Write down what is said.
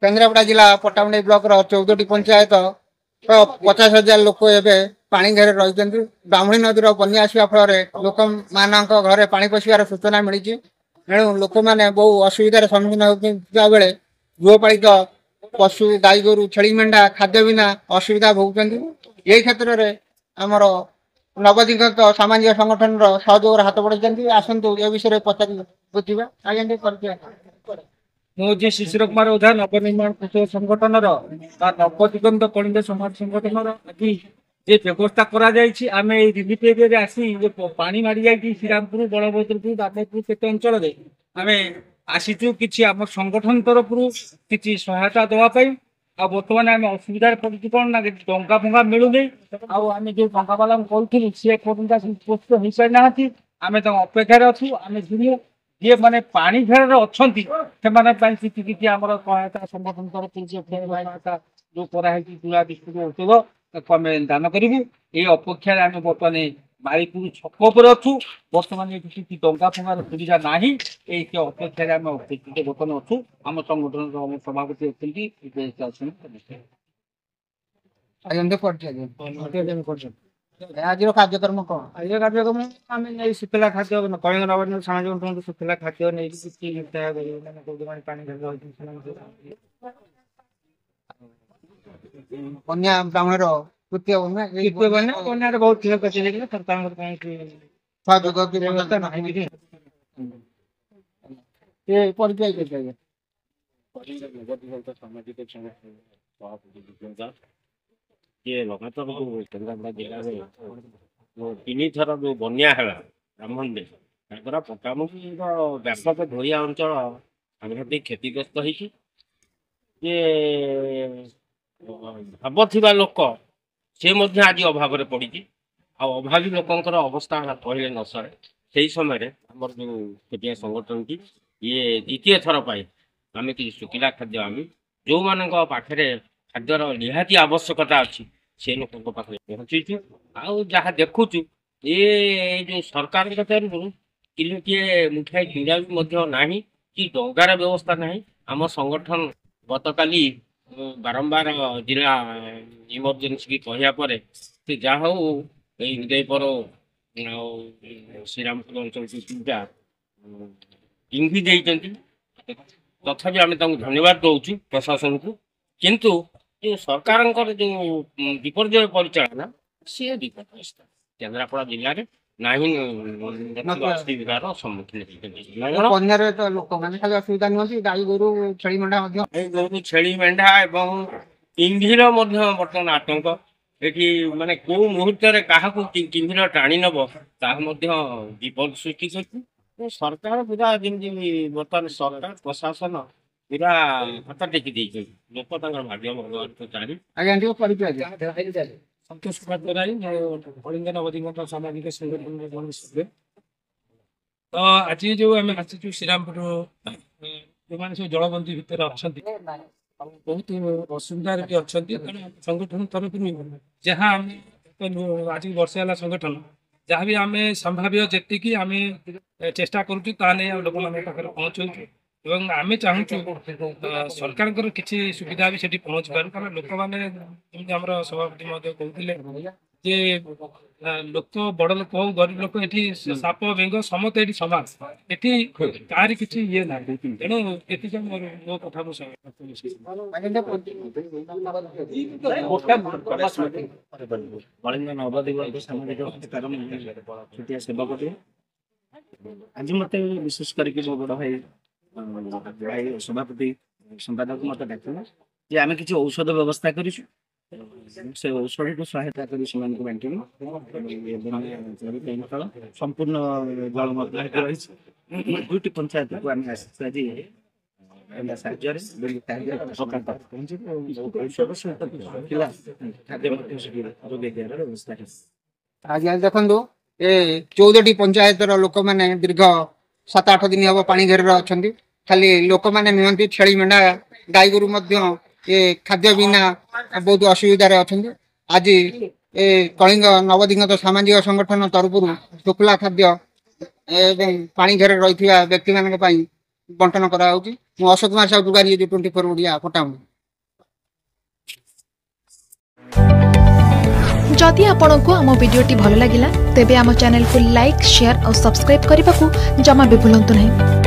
केन्द्रापड़ा जिला पट्टामुंडी ब्लॉक 14टी पंचायत 50,000 लोक एवं पानी घेर रही ब्राह्मणी नदी बन्या आसवा फल लोक मान घरे पानी पशिवार सूचना मिली तेणु लोक मैंने बहु असुविधार सम्मुखीन होता बेले गृहपालित पशु गाई गोरु छेली मेढ़ा खाद्य बिना असुविधा भोगुंट यही क्षेत्र में आमर नवदिगंत सामाजिक संगठन सहयोग हाथ बढ़ाई आसतु ए विषय पचार बुझा आज्ञा मुझे शिशिर कुमार ओझा नवनिर्माण कृषक संगठन नवदिगंत कलिंग समाज संगठन आज ये व्यवस्था करें रिलीफ एरिया आसी पानी मारी जाए श्रीरामपुर बलभद्रपुर दामोदपुर केते अंचल आम आसीचु कि आम संगठन तरफ किसी सहायता देवाई आ बर्तमान आम असुविधा पड़ी कौन ना टंका फंका मिलूनी आम जो टंका वाला कहूँ सी पोस्ट हो पारि ना आम अपेक्षार अच्छू आम ये माने पानी घेर अच्छा से आम सहायता संगठन तरफ जो कराई चूड़ा बिस्कुट औषध आम दान करूँ ये अपेक्षा आम बर्तमान मारीपुर छक पर अच्छू बर्तमान किसी टंका फंकार सुविधा ना अपेक्षा आम बर्तमान अच्छू आम संगठन सभापति अच्छे आज कार्यक्रम कौन आज कार्यक्रम आम सुखला खाद्य कलिंग नवनिर्माण सामाजिक संगठन सुखला खाद्य नहीं पानी बन्या ब्राह्मण तृतीय बन्या बहुत सरकार व्यवस्था नहीं ये लगातार जो केन्द्रापड़ा जिले में तीन थर जो बन्या है ब्राह्मण द्वारा पट्टामुंडी व्यापक धोरिया अंचल सांघातिक क्षतिग्रस्त होती भाव थी लोक सी आज अभाव पड़ी अभावी लोकर अवस्था कहले न सरे से समय आम जो छुटिया संगठन की ये द्वितीय थर पाई आम कि शुखिला खाद्य आम जो मान पाखे खाद्यर निहाती आवश्यकता अच्छी से लोक पाखे पहुँचीचु आउ जहाँ देखुचु ये जो सरकार तरफ किए मुठाई चूड़ा भी ना कि डंगार व्यवस्था ना आम संगठन गतकाली बारंबार जिला इमरजेन्सी की कहपर से जहाँ हूँ उदयपुर श्रीरामपुर अंचल की चूड़ा टिंगी तथापि आम धन्यवाद दौचु प्रशासन को किंतु जो सरकार जो विपर्य परिचालना सी विपर्यस्त केन्द्रापड़ा जिले में ना असुविधार सम्मुखीन लोक मैंने खाली असुविधा नुहति गाई गोरु छेली मेढ़ा गोरु छेली मेढ़ा एवं टिंभीर बर्तमान आतंक ये माने कौ मुहूर्त क्या टिंभीर टाणी नब ताहा विपद सृष्टि कर सरकार पूरा जमी बर्तमान सरकार प्रशासन पूरा हाथ टेकी लोक भाग्य भगवान को चाहे संतोष कुमार तराई कलिंग नवदिगंत सामाजिक संगठन तो आज जो आम आसचु श्रीरामपुर जो मैंने सब जलबंदी भितर अच्छा बहुत असुविधार भी अच्छा संगठन तरफ जहाँ आज वर्षे है संगठन जहाँ भी आम संभाव्य जी आम चेष्टा करूँ लोक मान पाखे पहुँचू एवं आम चाहूँ सरकार किसी सुविधा भी सेठी पहुँच पार कारण लोक मैंने सभापति कहते जे लोक बड़ लोक हो गरीब लोक ये साप बेंग समत ये सामान ये कार किसी ये ना तेणु ये मो कथा कलिंग नवदिगंत सामाजिक छुटिया सेवक आज मत विशेष करके मो बड़ भाई भाई सभापति संपादक मत डाक जे आम किसी औषध व्यवस्था करूँ से औषध को सहायता कर बांटू संपूर्ण जल रही दुईटी पंचायत को आम आज आज देखो ये 14टी पंचायत लोक मैंने दीर्घ 7-8 दिन हम पानी घेर अच्छा खाली लोक मैंने नुहति छेली मेढ़ा गाई गोरु ये खाद्य बिना बहुत असुविधार अच्छा आज ये कलिंग नवदिगंत सामाजिक संगठन तरफ शुक्ला खाद्य एवं पानी घेर रही व्यक्ति मान बंटन कराउची मु अशोक कुमार साहू दुगारी 24 ओडिया पटामु। जदि आपंक आम भिडी भल लगा तेब आम चैनल को लाइक शेयर और सब्सक्राइब करने को जमा भी भूलु नहीं।